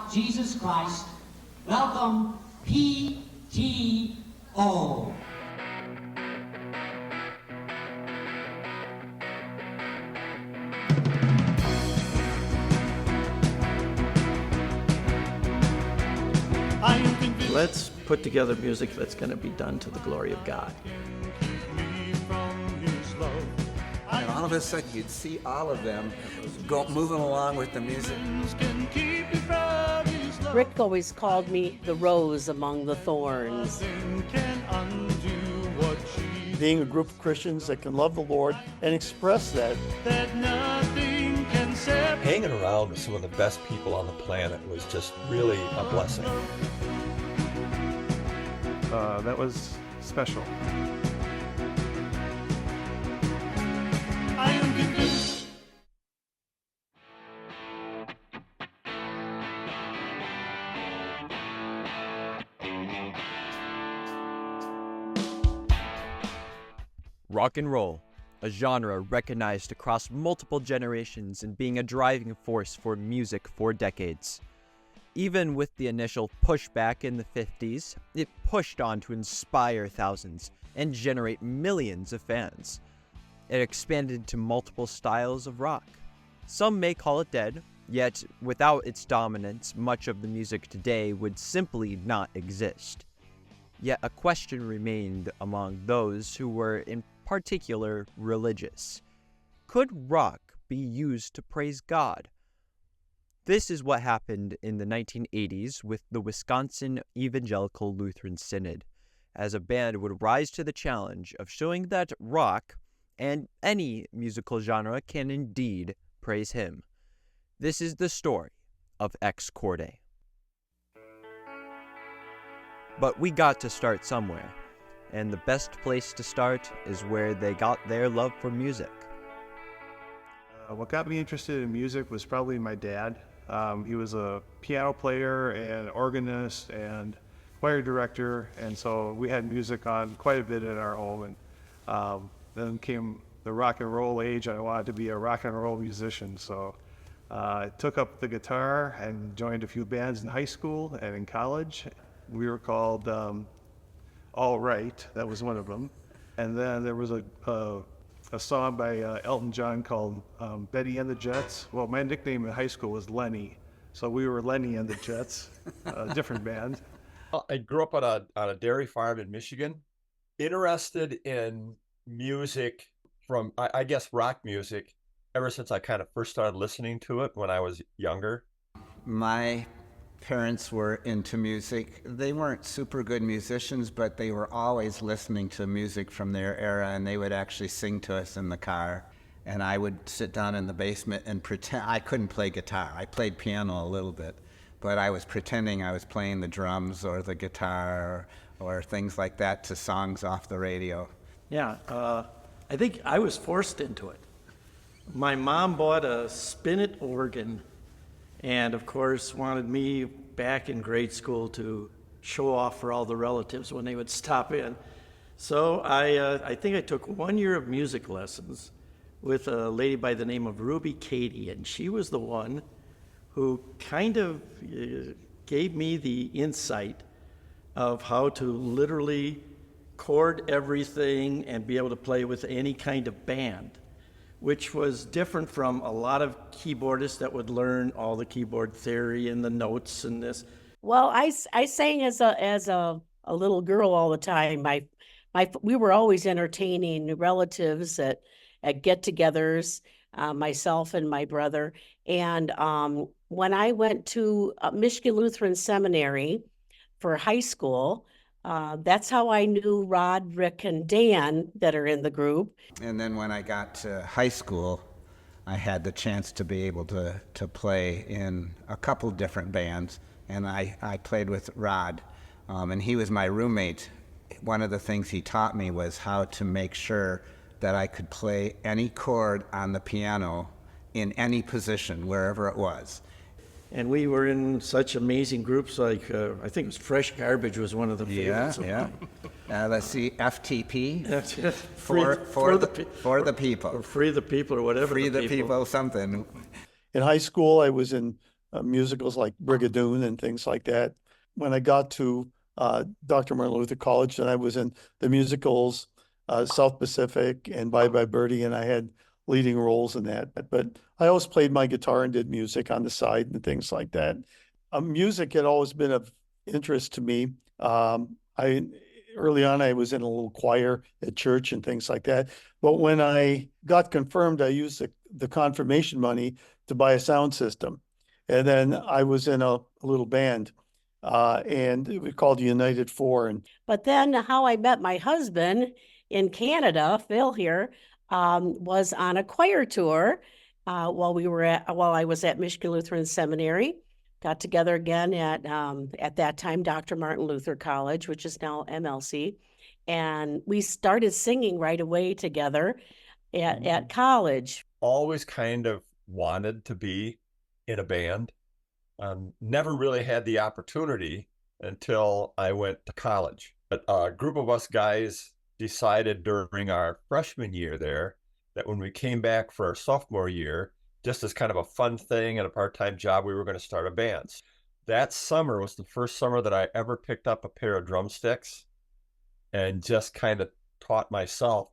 about Jesus Christ, welcome PTO. Let's put together music that's going to be done to the glory of God. And all of a sudden, you'd see all of them moving along with the music. Rick always called me the rose among the thorns. Being a group of Christians that can love the Lord and express that. Hanging around with some of the best people on the planet was just really a blessing. That was special. Rock and roll, a genre recognized across multiple generations and being a driving force for music for decades. Even with the initial pushback in the 50s, it pushed on to inspire thousands and generate millions of fans. It expanded to multiple styles of rock. Some may call it dead, yet without its dominance, much of the music today would simply not exist. Yet a question remained among those who were in particular religious. Could rock be used to praise God? This is what happened in the 1980s with the Wisconsin Evangelical Lutheran Synod, as a band would rise to the challenge of showing that rock, and any musical genre, can indeed praise Him. This is the story of Ex Corde. But we got to start somewhere, and the best place to start is where they got their love for music. What got me interested in music was probably my dad. He was a piano player and organist and choir director, and so we had music on quite a bit in our home. And then came the rock and roll age, and I wanted to be a rock and roll musician. So I took up the guitar and joined a few bands in high school and in college. We were called All Right, that was one of them. And then there was a song by Elton John called Betty and the Jets. Well, my nickname in high school was Lenny, so we were Lenny and the Jets, a different band. I grew up on a dairy farm in Michigan, interested in music from, I guess, rock music, ever since I kind of first started listening to it when I was younger. My parents were into music. They weren't super good musicians, but they were always listening to music from their era, and they would actually sing to us in the car. And I would sit down in the basement and pretend I couldn't play guitar. I played piano a little bit, but I was pretending I was playing the drums or the guitar or things like that to songs off the radio. Yeah, I think I was forced into it. My mom bought a spinet organ and, of course, wanted me back in grade school to show off for all the relatives when they would stop in. So I think I took 1 year of music lessons with a lady by the name of Ruby Katie, and she was the one who kind of gave me the insight of how to literally chord everything and be able to play with any kind of band, which was different from a lot of keyboardists that would learn all the keyboard theory and the notes and this. Well, I sang as a little girl all the time. We were always entertaining relatives at get-togethers, myself and my brother. And when I went to Michigan Lutheran Seminary for high school, that's how I knew Rod, Rick, and Dan that are in the group. And then when I got to high school, I had the chance to be able to play in a couple different bands, and I played with Rod, and he was my roommate. One of the things he taught me was how to make sure that I could play any chord on the piano in any position, wherever it was. And we were in such amazing groups, like I think it was Fresh Garbage was one of the favorites. Yeah. Let's see, FTP. For the people. Or Or Free the People or whatever. Free the people, something. In high school, I was in musicals like Brigadoon and things like that. When I got to Dr. Martin Luther College, then I was in the musicals South Pacific and Bye Bye Birdie, and I had leading roles in that. But I always played my guitar and did music on the side and things like that. Music had always been of interest to me. I early on I was in a little choir at church and things like that. But when I got confirmed, I used the confirmation money to buy a sound system. And then I was in a little band, and it was called United Four. And But then how I met my husband in Canada, Phil here, was on a choir tour while I was at Michigan Lutheran Seminary. Got together again at that time Dr. Martin Luther College, which is now MLC, and we started singing right away together at college. Always kind of wanted to be in a band. Never really had the opportunity until I went to college. But a group of us guys decided during our freshman year there that when we came back for our sophomore year, just as kind of a fun thing and a part-time job, we were going to start a band. That summer was the first summer that I ever picked up a pair of drumsticks and just kind of taught myself,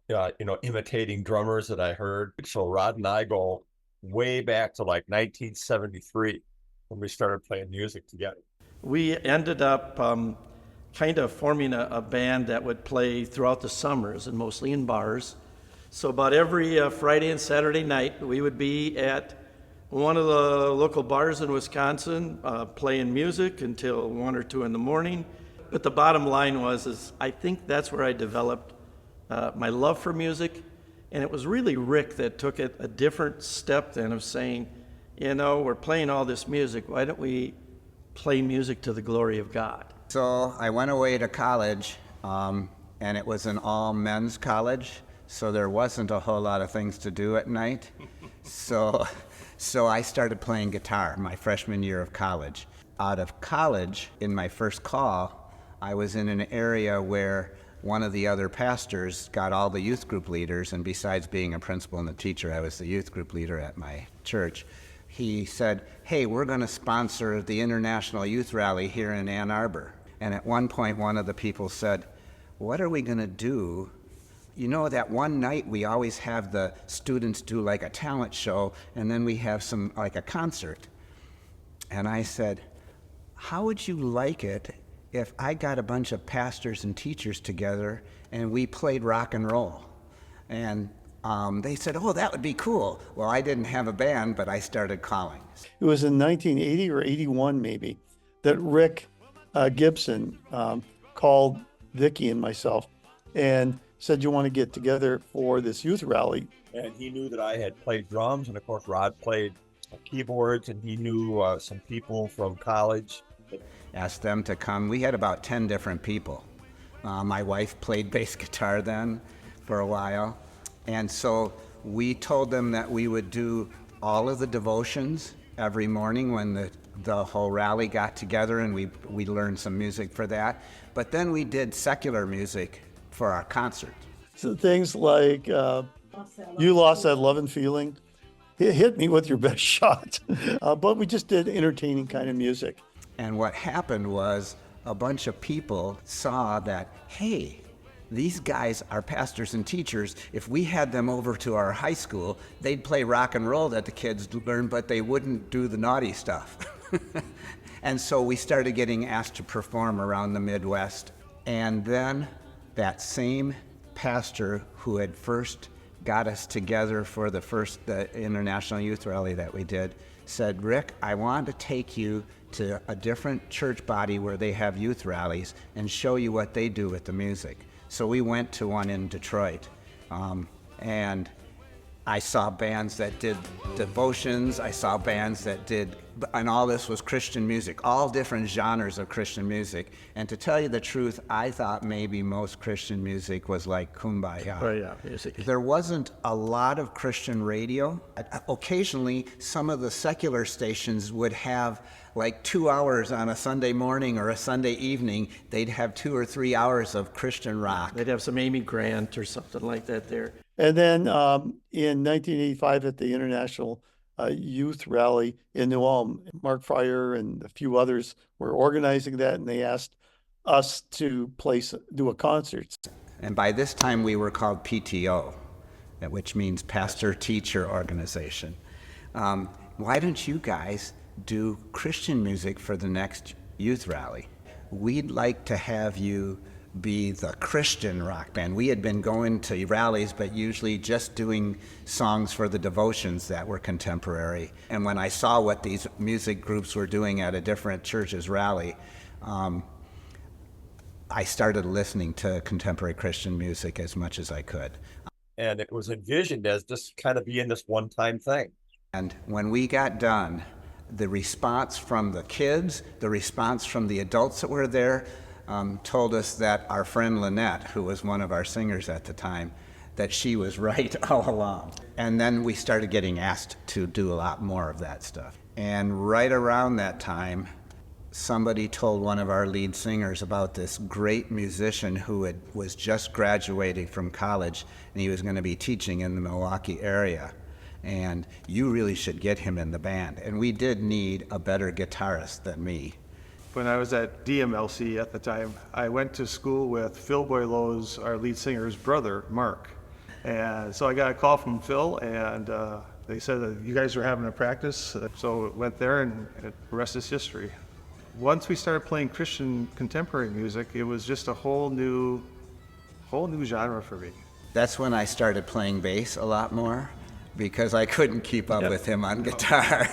imitating drummers that I heard. So Rod and I go way back to like 1973 when we started playing music together. We ended up kind of forming a band that would play throughout the summers and mostly in bars. So about every Friday and Saturday night, we would be at one of the local bars in Wisconsin playing music until 1 or 2 in the morning. But the bottom line is I think that's where I developed my love for music. And it was really Rick that took it a different step then of saying, we're playing all this music. Why don't we play music to the glory of God? So I went away to college, and it was an all-men's college, so there wasn't a whole lot of things to do at night. So I started playing guitar my freshman year of college. Out of college, in my first call, I was in an area where one of the other pastors got all the youth group leaders, and besides being a principal and a teacher, I was the youth group leader at my church. He said, hey, we're going to sponsor the International Youth Rally here in Ann Arbor. And at one point, one of the people said, what are we going to do? That one night we always have the students do like a talent show, and then we have like a concert. And I said, how would you like it if I got a bunch of pastors and teachers together and we played rock and roll? And they said, oh, that would be cool. Well, I didn't have a band, but I started calling. it was in 1980 or 81 maybe that Rick Gibson called Vicki and myself and said, you want to get together for this youth rally? And he knew that I had played drums, and of course Rod played keyboards, and he knew some people from college. Asked them to come. We had about 10 different people. My wife played bass guitar then for a while. And so we told them that we would do all of the devotions every morning when the whole rally got together, and we learned some music for that. But then we did secular music for our concert. So things like You Lost That Lovin' Feeling, hit me with your best shot. But we just did entertaining kind of music. And what happened was a bunch of people saw that, hey, these guys are pastors and teachers. If we had them over to our high school, they'd play rock and roll that the kids learn, but they wouldn't do the naughty stuff. And so we started getting asked to perform around the Midwest. And then that same pastor who had first got us together for the International Youth Rally that we did said, Rick, I want to take you to a different church body where they have youth rallies and show you what they do with the music. So we went to one in Detroit, and I saw bands that did devotions, I saw bands that did, and all this was Christian music, all different genres of Christian music. And to tell you the truth, I thought maybe most Christian music was like Kumbaya. Oh yeah, music. There wasn't a lot of Christian radio. Occasionally, some of the secular stations would have like 2 hours on a Sunday morning or a Sunday evening. They'd have 2 or 3 hours of Christian rock. They'd have some Amy Grant or something like that there. And then in 1985 at the International youth rally in New Ulm. Mark Fryer and a few others were organizing that, and they asked us to do a concert. And by this time, we were called PTO, which means Pastor Teacher Organization. Why don't you guys do Christian music for the next youth rally? We'd like to have you be the Christian rock band. We had been going to rallies, but usually just doing songs for the devotions that were contemporary. And when I saw what these music groups were doing at a different church's rally, I started listening to contemporary Christian music as much as I could. And it was envisioned as just kind of being this one-time thing. And when we got done, the response from the kids, the response from the adults that were there, told us that our friend Lynette, who was one of our singers at the time, that she was right all along. And then we started getting asked to do a lot more of that stuff. And right around that time, somebody told one of our lead singers about this great musician who was just graduating from college, and he was going to be teaching in the Milwaukee area. And you really should get him in the band. And we did need a better guitarist than me. When I was at DMLC at the time, I went to school with Phil Boileau's, our lead singer's brother, Mark. And so I got a call from Phil, and they said that you guys were having a practice. So went there, and the rest is history. Once we started playing Christian contemporary music, it was just a whole new genre for me. That's when I started playing bass a lot more, because I couldn't keep up with him on guitar.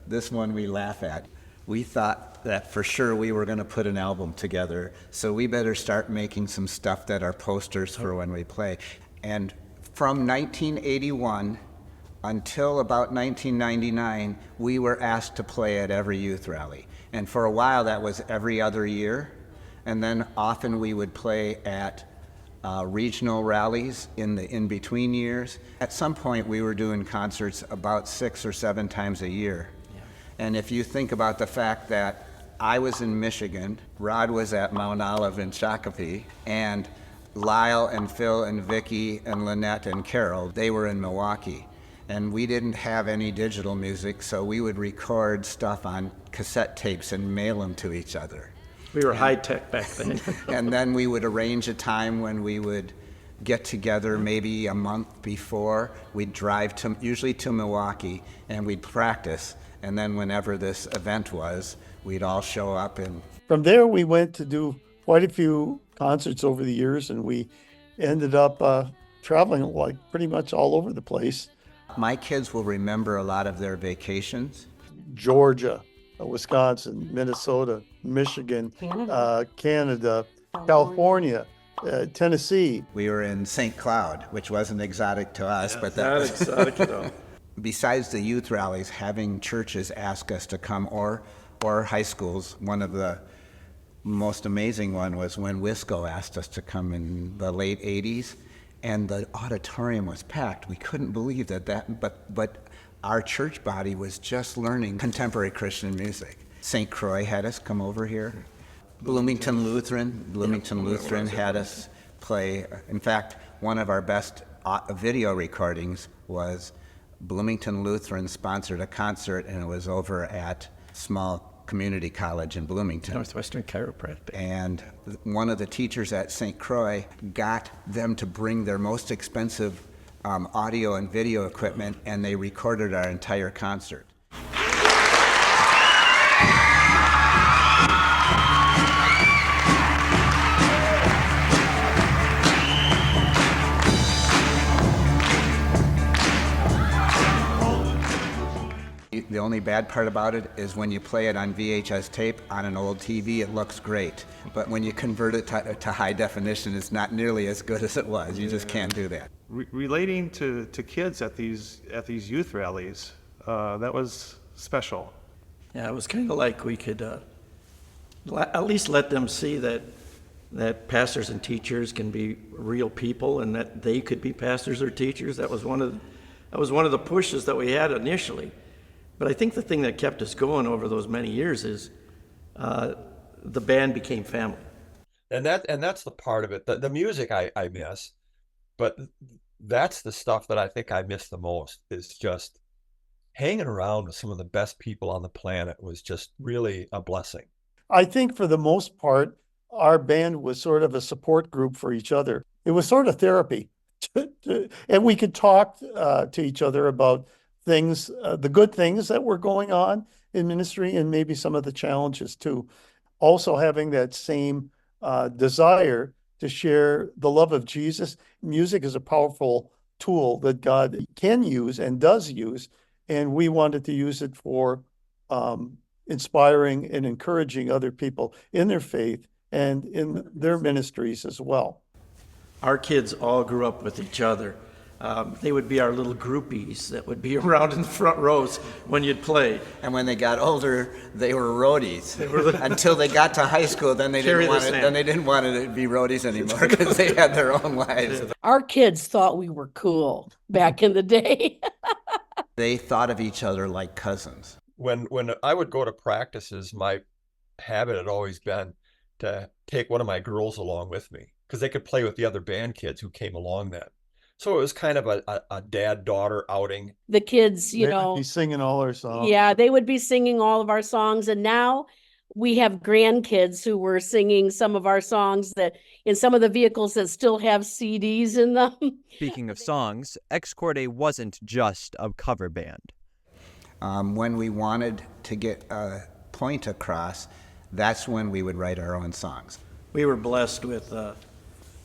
This one we laugh at. We thought that for sure we were going to put an album together, so we better start making some stuff that are posters for when we play. And from 1981 until about 1999, we were asked to play at every youth rally. And for a while that was every other year, and then often we would play at regional rallies in the in-between years. At some point we were doing concerts about 6 or 7 times a year. And if you think about the fact that I was in Michigan, Rod was at Mount Olive in Shakopee, and Lyle and Phil and Vicky and Lynette and Carol, they were in Milwaukee. And we didn't have any digital music, so we would record stuff on cassette tapes and mail them to each other. We were high-tech back then. And then we would arrange a time when we would get together maybe a month before. We'd drive usually to Milwaukee, and we'd practice. And then whenever this event was, we'd all show up. And from there, we went to do quite a few concerts over the years, and we ended up traveling like pretty much all over the place. My kids will remember a lot of their vacations. Georgia, Wisconsin, Minnesota, Michigan, Canada, California, Tennessee. We were in St. Cloud, which wasn't exotic to us, but that Not was exotic at all. Besides the youth rallies, having churches ask us to come, or high schools. One of the most amazing one was when Wisco asked us to come in the late 80s, and the auditorium was packed. We couldn't believe that, but our church body was just learning contemporary Christian music. St. Croix had us come over here. Bloomington Lutheran had us play. In fact, one of our best video recordings was Bloomington Lutheran sponsored a concert, and it was over at small community college in Bloomington. Northwestern Chiropractic. And one of the teachers at St. Croix got them to bring their most expensive audio and video equipment, and they recorded our entire concert. The only bad part about it is when you play it on VHS tape on an old TV, it looks great. But when you convert it to high definition, it's not nearly as good as it was. You just can't do that. Relating to kids at these youth rallies, that was special. Yeah, it was kind of like we could at least let them see that pastors and teachers can be real people, and that they could be pastors or teachers. That was one of the pushes that we had initially. But I think the thing that kept us going over those many years is the band became family. And that's the part of it. The music I miss, but that's the stuff that I think I miss the most, is just hanging around with some of the best people on the planet was just really a blessing. I think for the most part, our band was sort of a support group for each other. It was sort of therapy. And we could talk to each other about things, the good things that were going on in ministry and maybe some of the challenges too. Also having that same desire to share the love of Jesus. Music is a powerful tool that God can use and does use, and we wanted to use it for inspiring and encouraging other people in their faith and in their ministries as well. Our kids all grew up with each other. They would be our little groupies that would be around in the front rows when you'd play. And when they got older, they were roadies. Until they got to high school, then they didn't want to be roadies anymore because they had their own lives. Our kids thought we were cool back in the day. They thought of each other like cousins. When I would go to practices, my habit had always been to take one of my girls along with me because they could play with the other band kids who came along then. So it was kind of a dad-daughter outing. The kids, They would be singing all our songs. yeah, they would be singing all of our songs. And now we have grandkids who were singing some of our songs that in some of the vehicles that still have CDs in them. Speaking of songs, Ex Corde wasn't just a cover band. When we wanted to get a point across, that's when we would write our own songs. We were blessed with a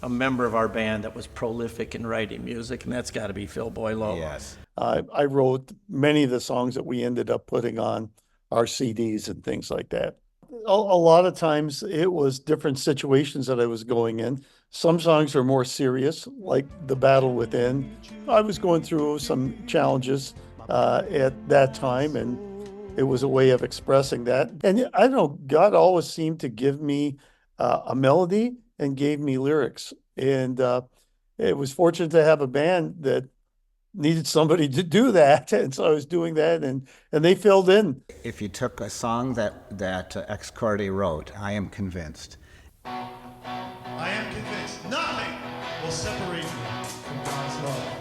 member of our band that was prolific in writing music, and that's got to be Phil Boileau. Yes. I wrote many of the songs that we ended up putting on our CDs and things like that. A lot of times it was different situations that I was going in. Some songs are more serious, like The Battle Within. I was going through some challenges at that time, and it was a way of expressing that. And I don't know, God always seemed to give me a melody and gave me lyrics. And it was fortunate to have a band that needed somebody to do that. And so I was doing that, and they filled in. If you took a song that Ex Corde wrote, I am convinced. I am convinced nothing will separate you from God's love.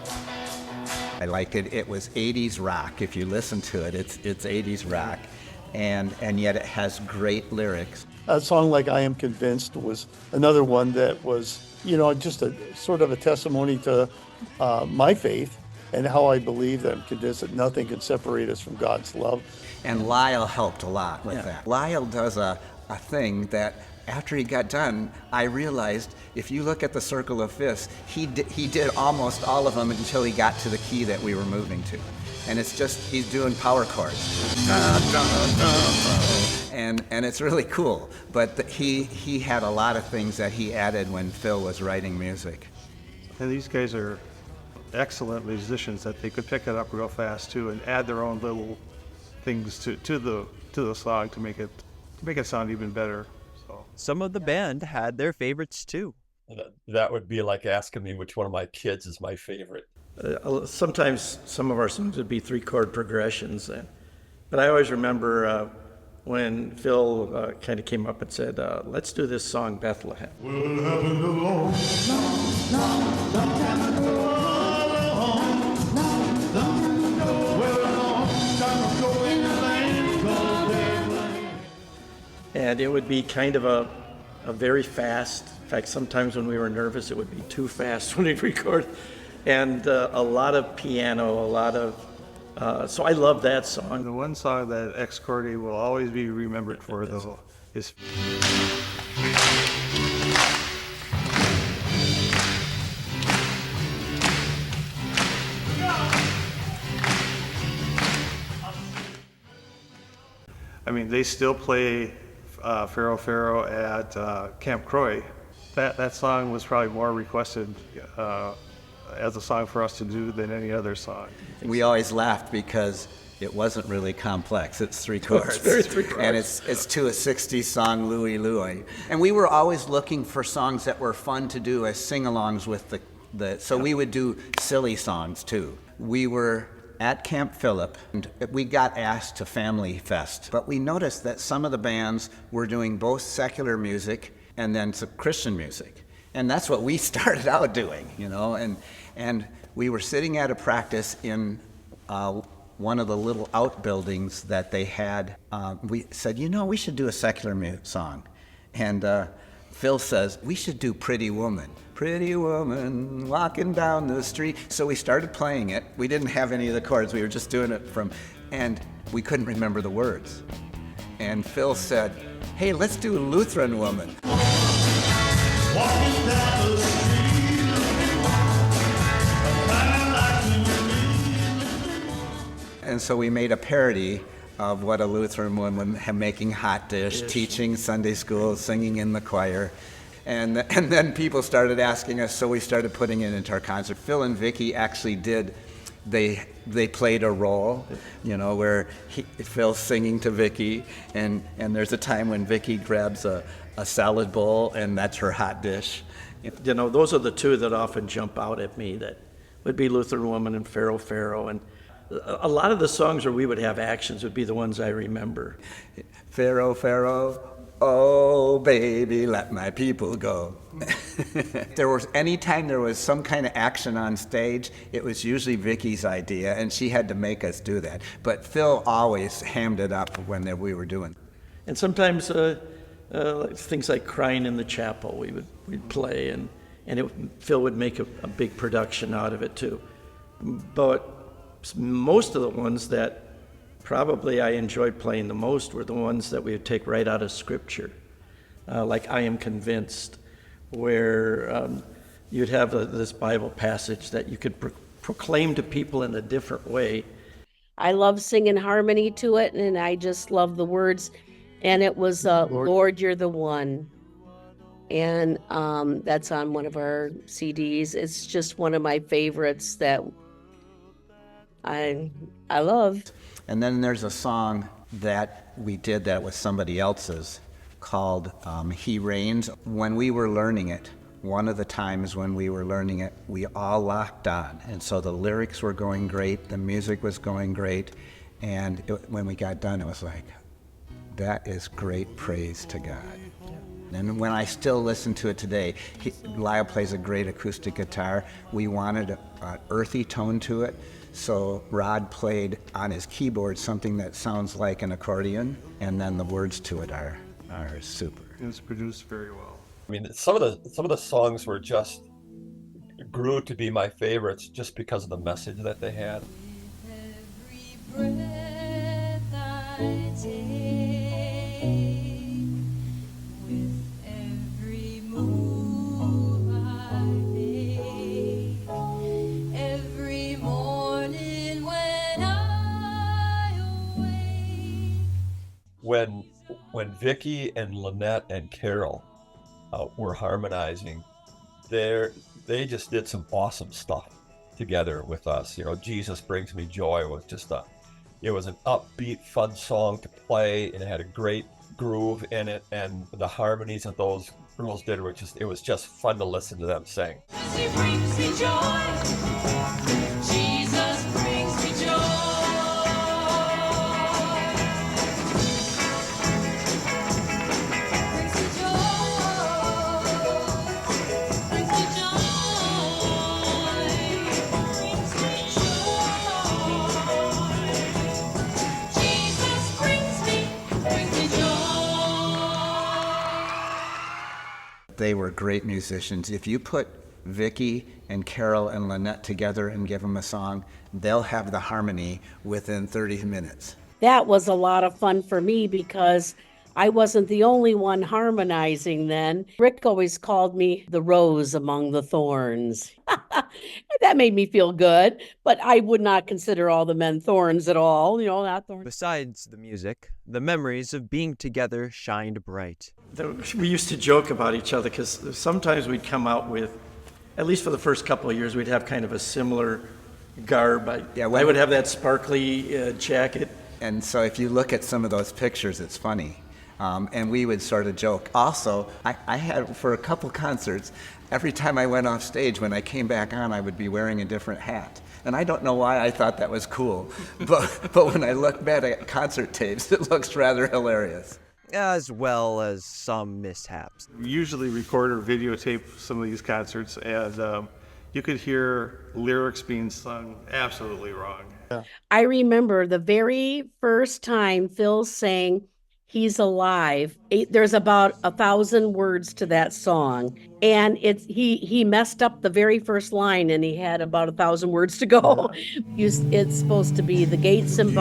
I liked it. It was 80s rock. If you listen to it, it's 80s rock. And yet it has great lyrics. A song like I Am Convinced was another one that was, just a sort of a testimony to my faith and how I believe that I'm convinced that nothing can separate us from God's love. And Lyle helped a lot with that. Lyle does a thing that after he got done, I realized if you look at the circle of fifths, he did almost all of them until he got to the key that we were moving to. And it's just, he's doing power chords. And it's really cool. But he had a lot of things that he added when Phil was writing music. And these guys are excellent musicians that they could pick it up real fast too and add their own little things to the song to make it sound even better. So Some of the band had their favorites too. That would be like asking me which one of my kids is my favorite. Sometimes some of our songs would be 3-chord progressions, but I always remember when Phil kind of came up and said, let's do this song, Bethlehem. Will happen alone. And it would be kind of a very fast, in fact, sometimes when we were nervous, it would be too fast when we'd record. And a lot of piano, a lot of, so I love that song. the one song that Ex Corde will always be remembered for though is they still play Pharaoh at Camp Croy. That song was probably more requested as a song for us to do than any other song. We always laughed because it wasn't really complex. It's 3 chords. It's very 3 chords. And it's to a 60s song, Louie Louie. And we were always looking for songs that were fun to do as sing-alongs with so we would do silly songs too. We were at Camp Phillip, and we got asked to Family Fest. But we noticed that some of the bands were doing both secular music and then some Christian music. And that's what we started out doing, and we were sitting at a practice in one of the little outbuildings that they had, we said, you know, we should do a secular song. And Phil says, we should do Pretty Woman. Pretty woman walking down the street. So we started playing it. We didn't have any of the chords. We were just doing it and we couldn't remember the words. And Phil said, hey, let's do Lutheran Woman. Walking down the street, And so we made a parody of what a Lutheran woman making hot dish, teaching Sunday school, singing in the choir. And then people started asking us, so we started putting it into our concert. Phil and Vicki actually did, they played a role, you know, where Phil's singing to Vicki, and there's a time when Vicki grabs a salad bowl, and that's her hot dish. You know, those are the two that often jump out at me, that would be Lutheran Woman and Pharaoh, Pharaoh. And a lot of the songs where we would have actions would be the ones I remember. Pharaoh, Pharaoh, oh baby, let my people go. Anytime there was some kind of action on stage, it was usually Vicki's idea, and she had to make us do that. But Phil always hammed it up when we were doing. And sometimes things like Crying in the Chapel we'd play, and Phil would make a big production out of it too. But most of the ones that probably I enjoyed playing the most were the ones that we would take right out of Scripture, like I Am Convinced, where you'd have this Bible passage that you could proclaim to people in a different way. I love singing harmony to it, and I just love the words. And it was Lord, You're the One. And that's on one of our CDs. It's just one of my favorites that I love. And then there's a song that we did that was somebody else's called He Reigns. When we were learning it, one of the times when we were learning it, we all locked on. And so the lyrics were going great, the music was going great, and when we got done, it was like, that is great praise to God. And when I still listen to it today, Lyle plays a great acoustic guitar. We wanted an earthy tone to it, so Rod played on his keyboard something that sounds like an accordion, and then the words to it are super. It was produced very well. I mean, some of the songs were just grew to be my favorites just because of the message that they had. Every breath I take, with every move I make, every morning when I awake. When Vicki and Lynette and Carol were harmonizing, they just did some awesome stuff together with us. You know, Jesus Brings Me Joy was just it was an upbeat, fun song to play, and it had a great groove in it, and the harmonies that those girls did were it was just fun to listen to them sing. He brings me joy. Jesus brings me joy. Brings me joy. Brings me joy. Brings me joy. Jesus brings me joy. They were great musicians. If you put Vicki and Carol and Lynette together and give them a song, they'll have the harmony within 30 minutes. That was a lot of fun for me because I wasn't the only one harmonizing then. Rick always called me the rose among the thorns. That made me feel good, but I would not consider all the men thorns at all, not thorns. Besides the music, the memories of being together shined bright. We used to joke about each other because sometimes we'd come out with, at least for the first couple of years, we'd have kind of a similar garb. I would have that sparkly jacket. And so if you look at some of those pictures, it's funny. And we would sort of joke. Also, I had, for a couple concerts, every time I went off stage, when I came back on, I would be wearing a different hat. And I don't know why I thought that was cool. But when I look back at concert tapes, it looks rather hilarious. As well as some mishaps. We usually record or videotape some of these concerts, and you could hear lyrics being sung absolutely wrong. I remember the very first time Phil sang He's Alive. There's about 1,000 words to that song. And he messed up the very first line and he had about 1,000 words to go. It's supposed to be the gates and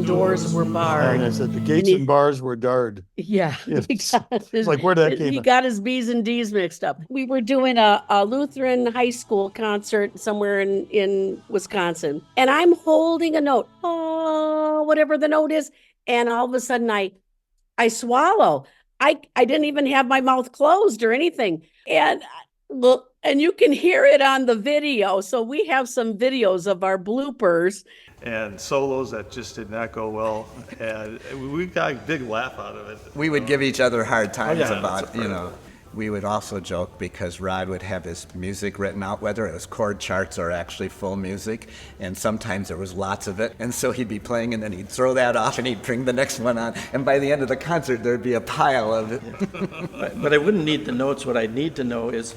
doors were barred. And I said, the And gates and bars were barred. yeah, It's like, where did that came he from? got his B's and D's mixed up. We were doing a Lutheran high school concert somewhere in Wisconsin, and I'm holding a note, oh, whatever the note is, and all of a sudden I swallow. I didn't even have my mouth closed or anything, and look, and you can hear it on the video. So we have some videos of our bloopers. And solos that just did not go well. And we got a big laugh out of it. We would give each other hard times yeah, about, that's you know. We would also joke because Rod would have his music written out, whether it was chord charts or actually full music, and sometimes there was lots of it. And so he'd be playing, and then he'd throw that off, and he'd bring the next one on. And by the end of the concert, there'd be a pile of it. But I wouldn't need the notes. What I'd need to know is,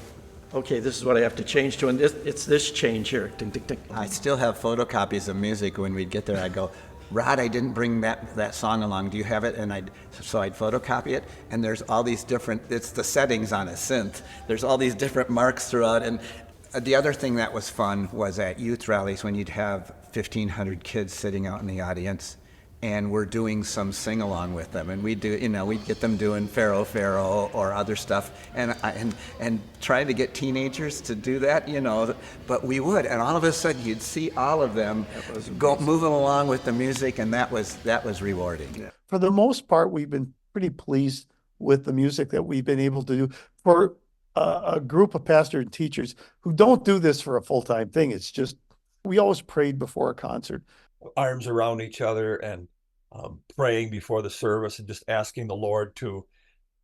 okay, this is what I have to change to, and it's this change here. Ding, ding, ding. I still have photocopies of music. When we'd get there, I'd go, Rod, I didn't bring that song along. Do you have it? And I'd photocopy it, and there's all these different, it's the settings on a synth. There's all these different marks throughout. And the other thing that was fun was at youth rallies when you'd have 1,500 kids sitting out in the audience, and we're doing some sing-along with them, and we'd get them doing Pharaoh, Pharaoh, or other stuff, and try to get teenagers to do that, but we would, and all of a sudden you'd see all of them go moving along with the music, and that was rewarding. For the most part, we've been pretty pleased with the music that we've been able to do for a group of pastors and teachers who don't do this for a full-time thing. It's just, we always prayed before a concert. Arms around each other and praying before the service and just asking the Lord to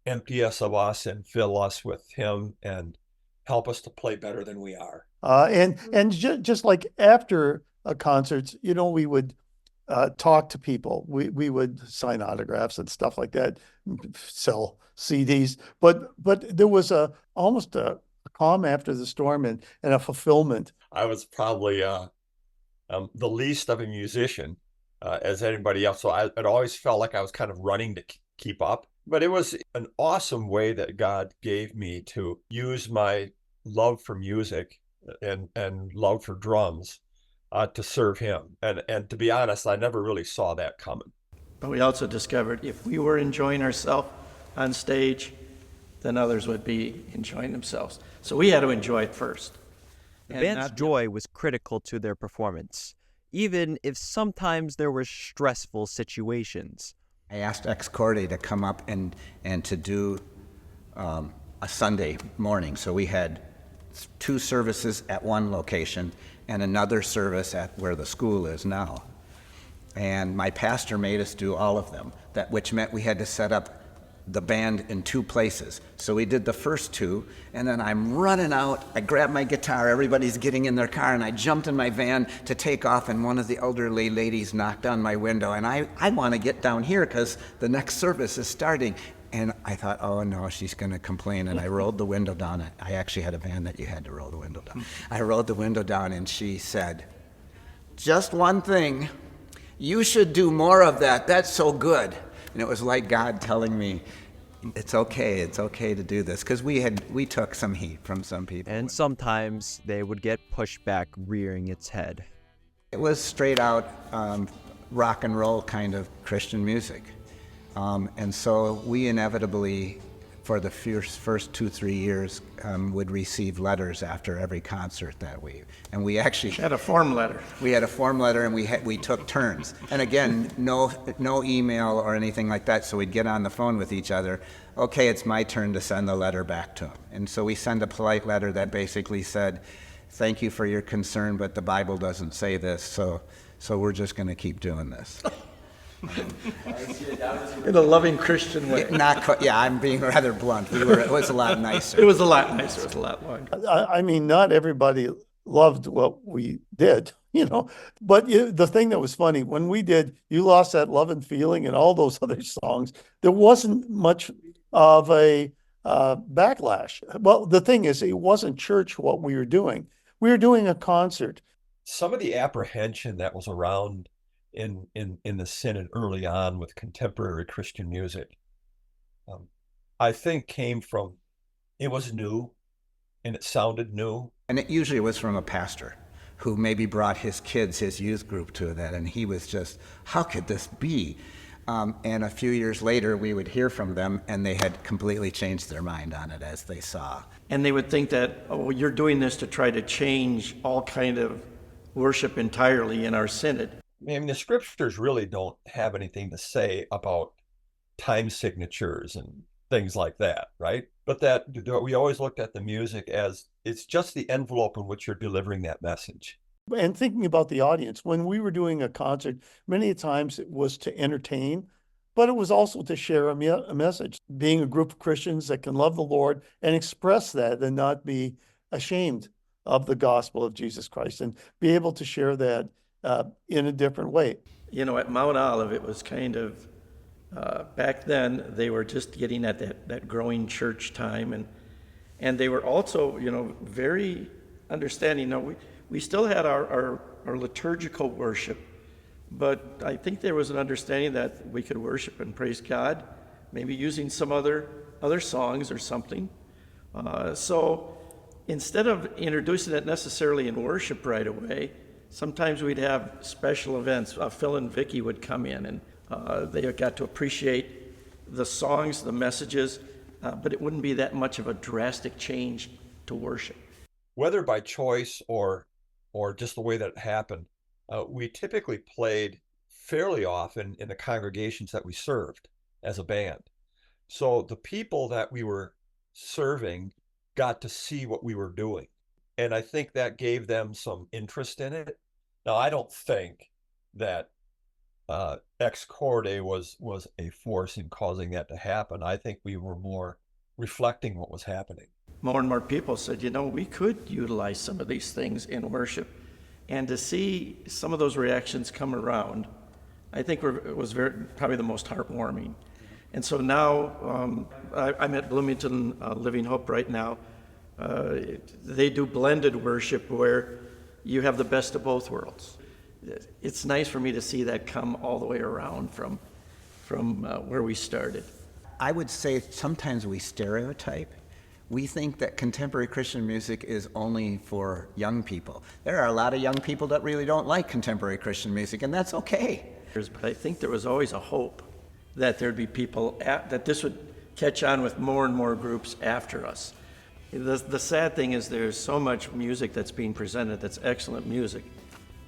empty us of us and fill us with Him and help us to play better than we are. Just like after a concert, we would talk to people. We would sign autographs and stuff like that, sell CDs. But there was almost a calm after the storm and a fulfillment. I was probably the least of a musician as anybody else. So it always felt like I was kind of running to keep up. But it was an awesome way that God gave me to use my love for music and love for drums to serve Him. And to be honest, I never really saw that coming. But we also discovered if we were enjoying ourselves on stage, then others would be enjoying themselves. So we had to enjoy it first. The band's joy was critical to their performance, even if sometimes there were stressful situations. I asked Ex Corde to come up and to do a Sunday morning. So we had 2 services at one location and another service at where the school is now. And my pastor made us do all of them, which meant we had to set up the band in 2 places. So we did the first 2, and then I'm running out, I grabbed my guitar, everybody's getting in their car, and I jumped in my van to take off, and one of the elderly ladies knocked on my window, and I want to get down here because the next service is starting. And I thought, oh no, she's going to complain, and I rolled the window down. I actually had a van that you had to roll the window down. I rolled the window down, and she said, just one thing, you should do more of that, that's so good. And it was like God telling me, it's okay to do this, because we took some heat from some people. And sometimes they would get pushback rearing its head. It was straight out rock and roll kind of Christian music. And so we inevitably, for the first 2-3 years, would receive letters after every concert that week. And we actually had a form letter. We had a form letter, and we took turns. And again, no email or anything like that. So we'd get on the phone with each other. Okay, it's my turn to send the letter back to him. And so we send a polite letter that basically said, "Thank you for your concern, but the Bible doesn't say this. So we're just going to keep doing this." In a loving Christian way. I'm being rather blunt. It was a lot nicer. It was a lot nicer. It was a lot longer. I mean, not everybody loved what we did, but the thing that was funny, when we did You Lost That Love and Feeling and all those other songs, there wasn't much of a backlash. Well, the thing is, it wasn't church what we were doing. We were doing a concert. some of the apprehension that was around in the synod early on with contemporary Christian music, um, I think came from it was new and it sounded new. And it usually was from a pastor who maybe brought his kids, his youth group to that, and he was just, how could this be? And a few years later, we would hear from them, and they had completely changed their mind on it as they saw. And they would think that, oh, you're doing this to try to change all kind of worship entirely in our synod. I mean, the scriptures really don't have anything to say about time signatures and things like that, right? But that we always looked at the music as it's just the envelope in which you're delivering that message. And thinking about the audience, when we were doing a concert, many times it was to entertain, but it was also to share a message. Being a group of Christians that can love the Lord and express that and not be ashamed of the gospel of Jesus Christ and be able to share that in a different way. You know, at Mount Olive, it was kind of, back then, they were just getting at that growing church time. And they were also, you know, very understanding. You know, we still had our liturgical worship, but I think there was an understanding that we could worship and praise God, maybe using some other songs or something. So instead of introducing it necessarily in worship right away, sometimes we'd have special events. Phil and Vicki would come in, and they got to appreciate the songs, the messages, but it wouldn't be that much of a drastic change to worship. Whether by choice or just the way that it happened, we typically played fairly often in the congregations that we served as a band. So the people that we were serving got to see what we were doing. And I think that gave them some interest in it. Now, I don't think that Ex Corde was a force in causing that to happen. I think we were more reflecting what was happening. More and more people said, you know, we could utilize some of these things in worship. And to see some of those reactions come around, I think it was probably the most heartwarming. And so now I'm at Bloomington Living Hope right now. They do blended worship where you have the best of both worlds. It's nice for me to see that come all the way around from where we started. I would say sometimes we stereotype. We think that contemporary Christian music is only for young people. There are a lot of young people that really don't like contemporary Christian music, and that's okay. But I think there was always a hope that there'd be people, that this would catch on with more and more groups after us. The sad thing is there's so much music that's being presented that's excellent music,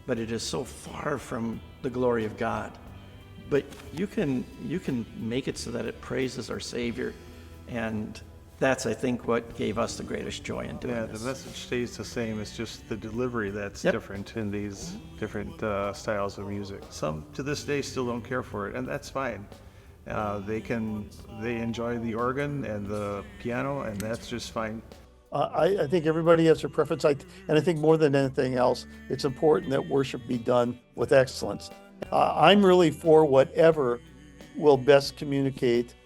but it is so far from the glory of God. But you can make it so that it praises our Savior, and that's, I think, what gave us the greatest joy in doing this. The message stays the same. It's just the delivery that's Yep. different in these different styles of music. Some to this day still don't care for it, and that's fine. They enjoy the organ and the piano, and that's just fine. I think everybody has their preference, and I think more than anything else, it's important that worship be done with excellence. I'm really for whatever will best communicate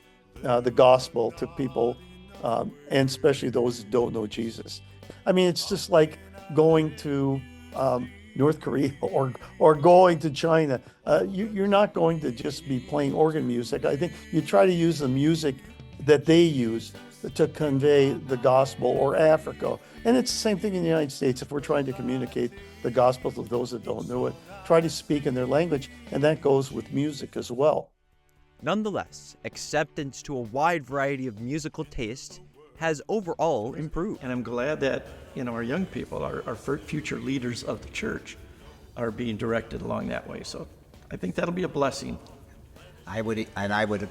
the gospel to people, and especially those who don't know Jesus. I mean, it's just like going to North Korea or going to China. You're not going to just be playing organ music. I think you try to use the music that they use to convey the gospel, or Africa. And it's the same thing in the United States. If we're trying to communicate the gospel to those that don't know it, try to speak in their language, and that goes with music as well. Nonetheless, acceptance to a wide variety of musical taste has overall improved. And I'm glad that, you know, our young people, our future leaders of the church, are being directed along that way. So I think that'll be a blessing. I would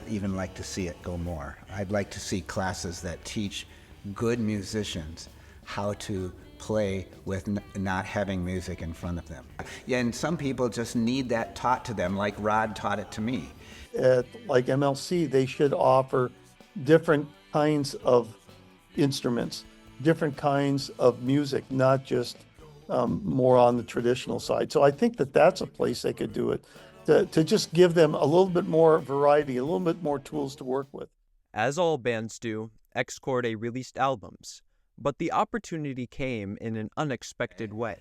even like to see it go more. I'd like to see classes that teach good musicians how to play with not having music in front of them. Yeah, and some people just need that taught to them, like Rod taught it to me. Like MLC, they should offer different kinds of instruments, different kinds of music, not just more on the traditional side. So I think that that's a place they could do it, to just give them a little bit more variety, a little bit more tools to work with. As all bands do, Ex Corde released albums, but the opportunity came in an unexpected way.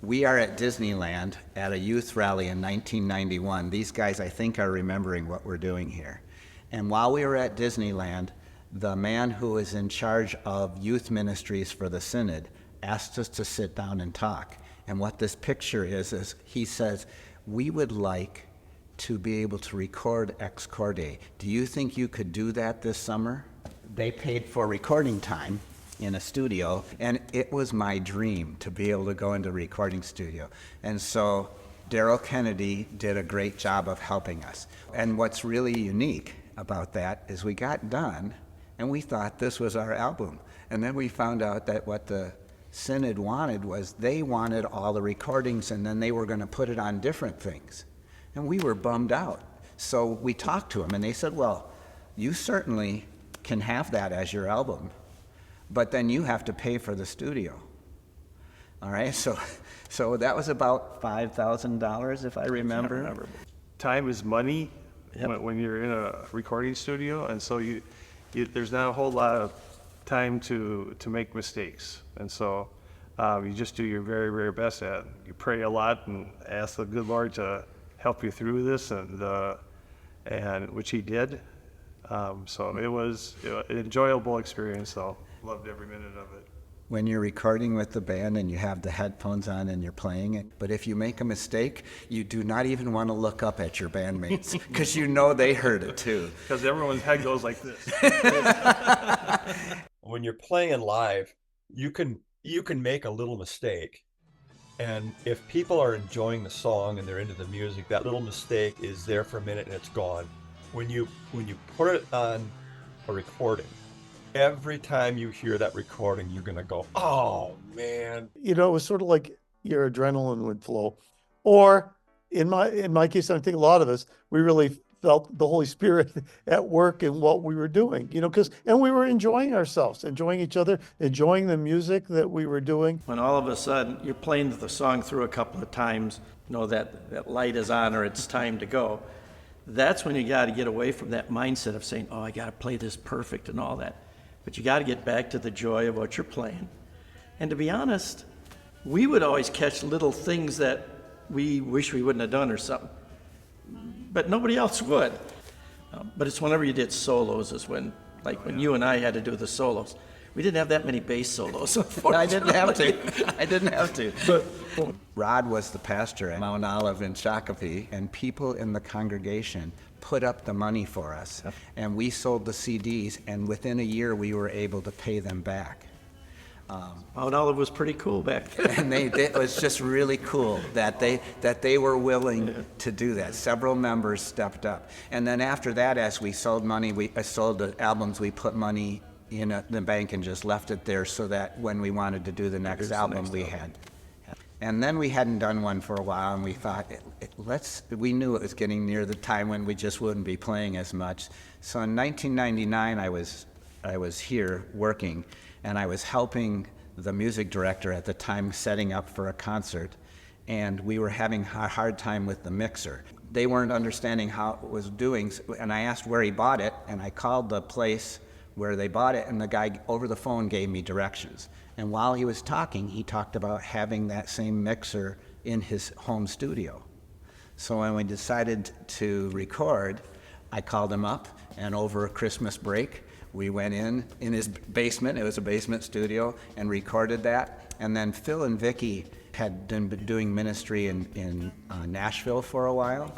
We are at Disneyland at a youth rally in 1991. These guys, I think, are remembering what we're doing here. And while we were at Disneyland, the man who is in charge of youth ministries for the Synod asked us to sit down and talk. And what this picture is he says, we would like to be able to record Ex Corde. Do you think you could do that this summer? They paid for recording time in a studio, and it was my dream to be able to go into a recording studio. And so Daryl Kennedy did a great job of helping us. And what's really unique about that is we got done, and we thought this was our album. And then we found out that what the Synod wanted was they wanted all the recordings, and then they were going to put it on different things. And we were bummed out. So we talked to them, and they said, well, you certainly can have that as your album, but then you have to pay for the studio. All right, so that was about $5,000, if I remember. Time is money. Yep. When you're in a recording studio, and so you there's not a whole lot of time to make mistakes, and so you just do your very, very best at it. You pray a lot and ask the good Lord to help you through this, and which He did. So it was an enjoyable experience. So loved every minute of it. When you're recording with the band and you have the headphones on and you're playing it, but if you make a mistake, you do not even want to look up at your bandmates because you know they heard it too. Because everyone's head goes like this. When you're playing live, you can make a little mistake, and if people are enjoying the song and they're into the music, that little mistake is there for a minute and it's gone. When you put it on a recording, every time you hear that recording, you're gonna go, oh man. It was sort of like your adrenaline would flow. Or in my case, I think a lot of us, we really felt the Holy Spirit at work in what we were doing, and we were enjoying ourselves, enjoying each other, enjoying the music that we were doing. When all of a sudden you're playing the song through a couple of times, that light is on or it's time to go, that's when you got to get away from that mindset of saying, oh, I got to play this perfect and all that. But you got to get back to the joy of what you're playing. And to be honest, we would always catch little things that we wish we wouldn't have done or something. But nobody else would. But it's whenever you did solos is when you and I had to do the solos. We didn't have that many bass solos, I didn't have to. But Rod was the pastor at Mount Olive in Shakopee, and people in the congregation put up the money for us. And we sold the CDs, and within a year we were able to pay them back. Mount Olive was pretty cool back then. And it was just really cool that they were willing to do that. Several members stepped up. And then after that, as we sold sold the albums, we put money in the bank and just left it there so that when we wanted to do the next album, we had. And then we hadn't done one for a while, and we thought, we knew it was getting near the time when we just wouldn't be playing as much. So in 1999, I was here working, and I was helping the music director at the time setting up for a concert, and we were having a hard time with the mixer. They weren't understanding how it was doing, and I asked where he bought it, and I called the place where they bought it, and the guy over the phone gave me directions. And while he was talking, he talked about having that same mixer in his home studio. So when we decided to record, I called him up, and over a Christmas break, we went in his basement, it was a basement studio, and recorded that. And then Phil and Vicki had been doing ministry in Nashville for a while.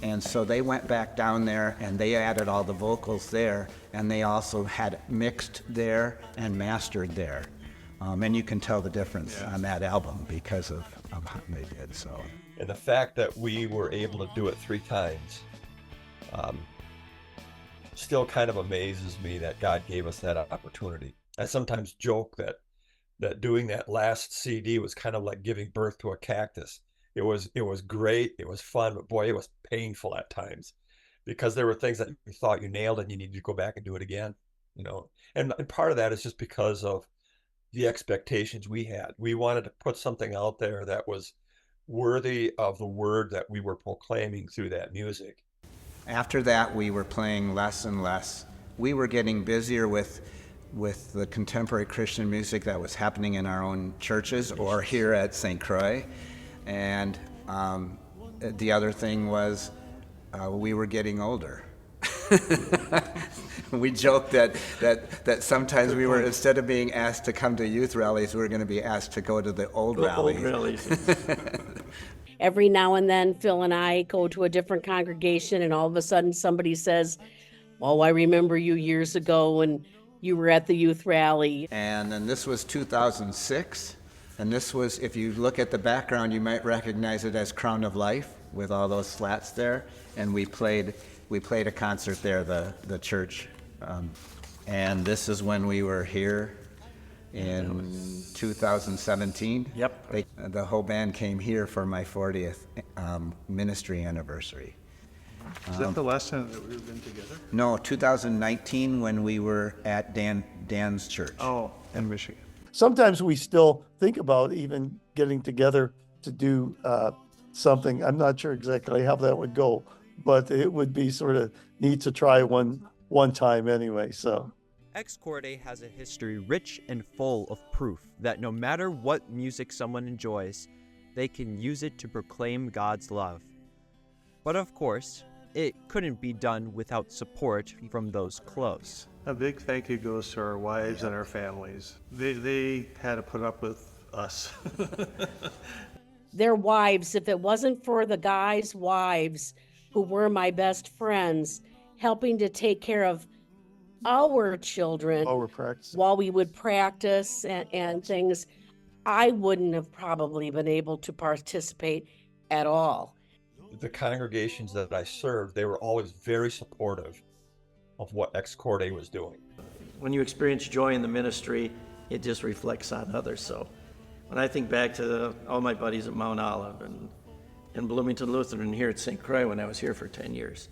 And so they went back down there and they added all the vocals there, and they also had mixed there and mastered there. And you can tell the difference on that album because of how they did. So. And the fact that we were able to do it 3 times still kind of amazes me that God gave us that opportunity. I sometimes joke that doing that last CD was kind of like giving birth to a cactus. It was great, it was fun, but boy, it was painful at times because there were things that you thought you nailed and you needed to go back and do it again, And part of that is just because of the expectations we had. We wanted to put something out there that was worthy of the word that we were proclaiming through that music. After that, we were playing less and less. We were getting busier with with the contemporary Christian music that was happening in our own churches or here at St. Croix. And the other thing was we were getting older. We joked that sometimes we were, instead of being asked to come to youth rallies, we were going to be asked to go to the old rallies. Every now and then, Phil and I go to a different congregation, and all of a sudden somebody says, "Oh, I remember you years ago when you were at the youth rally." And then this was 2006. And this was, if you look at the background, you might recognize it as Crown of Life with all those slats there. And we played a concert there, the church. And this is when we were here in 2017. Yep. The whole band came here for my 40th ministry anniversary. Is that the last time that we've been together? No, 2019 when we were at Dan's church. Oh, in Michigan. Sometimes we still think about even getting together to do something. I'm not sure exactly how that would go, but it would be sort of neat to try one time anyway. So Ex Corde has a history rich and full of proof that no matter what music someone enjoys, they can use it to proclaim God's love. But of course, it couldn't be done without support from those close. A big thank you goes to our wives and our families. They had to put up with us. Their wives, if it wasn't for the guys' wives who were my best friends, helping to take care of our children while we're practicing. while we would practice and things, I wouldn't have probably been able to participate at all. The congregations that I served, they were always very supportive of what Ex Corde was doing. When you experience joy in the ministry, it just reflects on others. So when I think back to all my buddies at Mount Olive and Bloomington Lutheran and here at St. Croix when I was here for 10 years,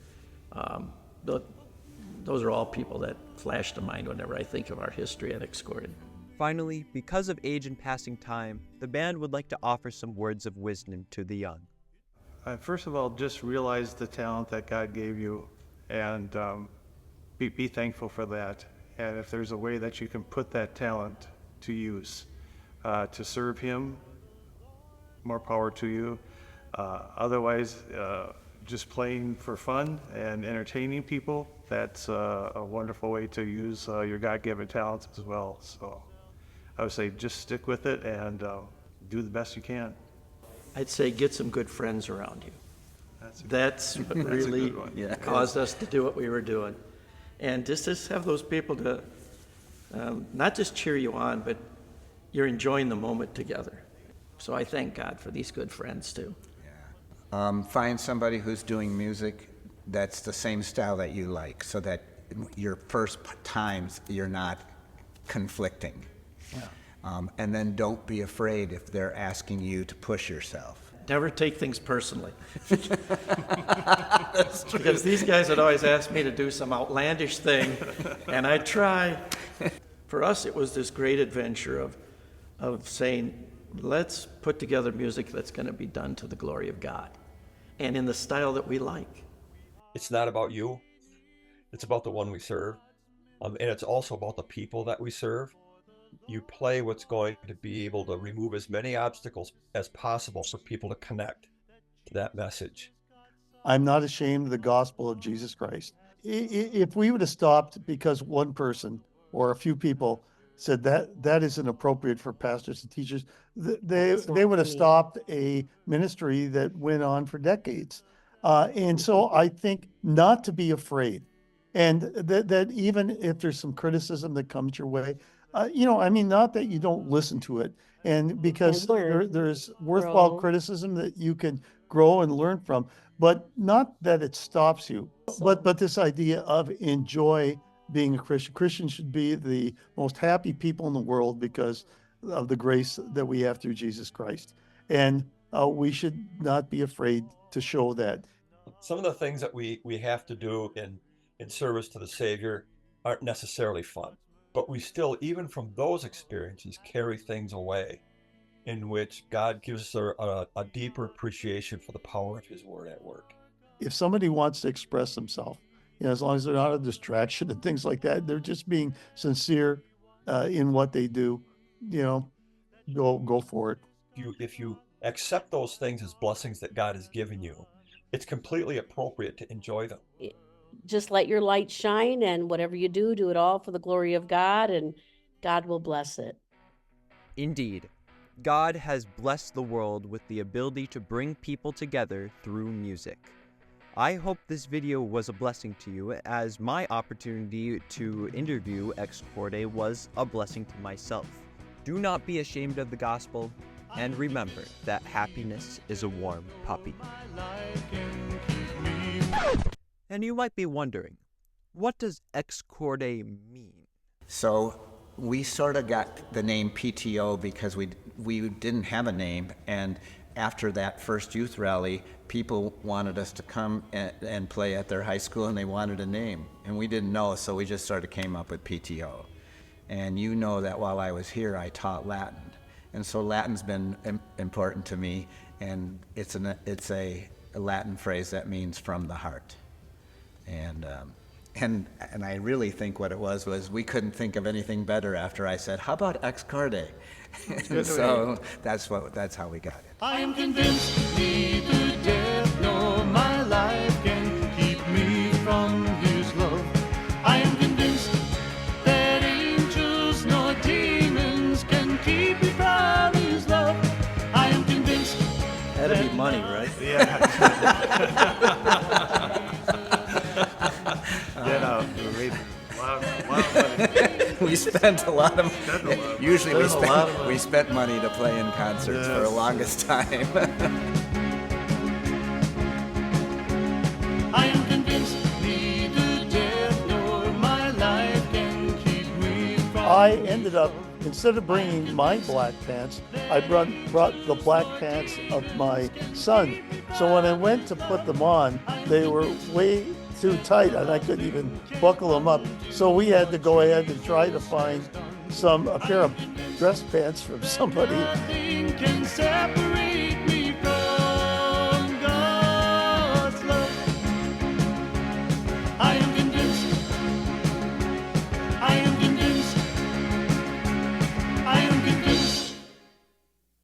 those are all people that flash to mind whenever I think of our history at Ex Corde. Finally, because of age and passing time, the band would like to offer some words of wisdom to the young. First of all, just realize the talent that God gave you and be thankful for that. And if there's a way that you can put that talent to use to serve Him, more power to you. Otherwise, just playing for fun and entertaining people, that's a wonderful way to use your God-given talents as well. So I would say just stick with it and do the best you can. I'd say get some good friends around you. That's what really caused us to do what we were doing. And just have those people to not just cheer you on, but you're enjoying the moment together. So I thank God for these good friends too. Find somebody who's doing music that's the same style that you like, so that your first times you're not conflicting. And then don't be afraid if they're asking you to push yourself. Never take things personally. That's true. Because these guys would always ask me to do some outlandish thing, and I'd try. For us, it was this great adventure of saying, let's put together music that's going to be done to the glory of God, and in the style that we like. It's not about you. It's about the one we serve. And it's also about the people that we serve. You play what's going to be able to remove as many obstacles as possible for people to connect to that message. I'm not ashamed of the gospel of Jesus Christ. If we would have stopped because one person or a few people said that isn't appropriate for pastors and teachers, they would have stopped a ministry that went on for decades. And so I think not to be afraid, and that even if there's some criticism that comes your way, not that you don't listen to it, and because there's worthwhile criticism that you can grow and learn from, but not that it stops you. But this idea of enjoy being a Christian. Christians should be the most happy people in the world because of the grace that we have through Jesus Christ. And we should not be afraid to show that. Some of the things that we have to do in service to the Savior aren't necessarily fun. But we still, even from those experiences, carry things away in which God gives us a deeper appreciation for the power of His Word at work. If somebody wants to express themselves, as long as they're not a distraction and things like that, they're just being sincere in what they do, go for it. If you accept those things as blessings that God has given you, it's completely appropriate to enjoy them. Just let your light shine, and whatever you do, do it all for the glory of God, and God will bless it. Indeed, God has blessed the world with the ability to bring people together through music. I hope this video was a blessing to you, as my opportunity to interview Ex Corde was a blessing to myself. Do not be ashamed of the gospel, and remember that happiness is a warm puppy. And you might be wondering, what does Ex Corde mean? So we sort of got the name PTO because we didn't have a name, and after that first youth rally, people wanted us to come and play at their high school, and they wanted a name, and we didn't know, so we just sort of came up with PTO. And you know that while I was here, I taught Latin, and so Latin's been important to me, and it's a Latin phrase that means from the heart. And I really think what it was we couldn't think of anything better after I said, how about Ex Corde? So that's how we got it. I am convinced neither death nor my life can keep me from his love. I am convinced that angels nor demons can keep me from his love. I am convinced. That'd be money, right? We made a lot of money. We spent a lot of usually we Spent a lot of money. we spent money to play in concerts for the Yes. longest time. I am convinced neither death nor my life can keep me from. I ended up, instead of bringing my black pants, I brought the black pants of my son. So when I went to put them on, they were way too tight and I couldn't even buckle them up. So we had to go ahead and try to find a pair of dress pants from somebody. Nothing can separate me from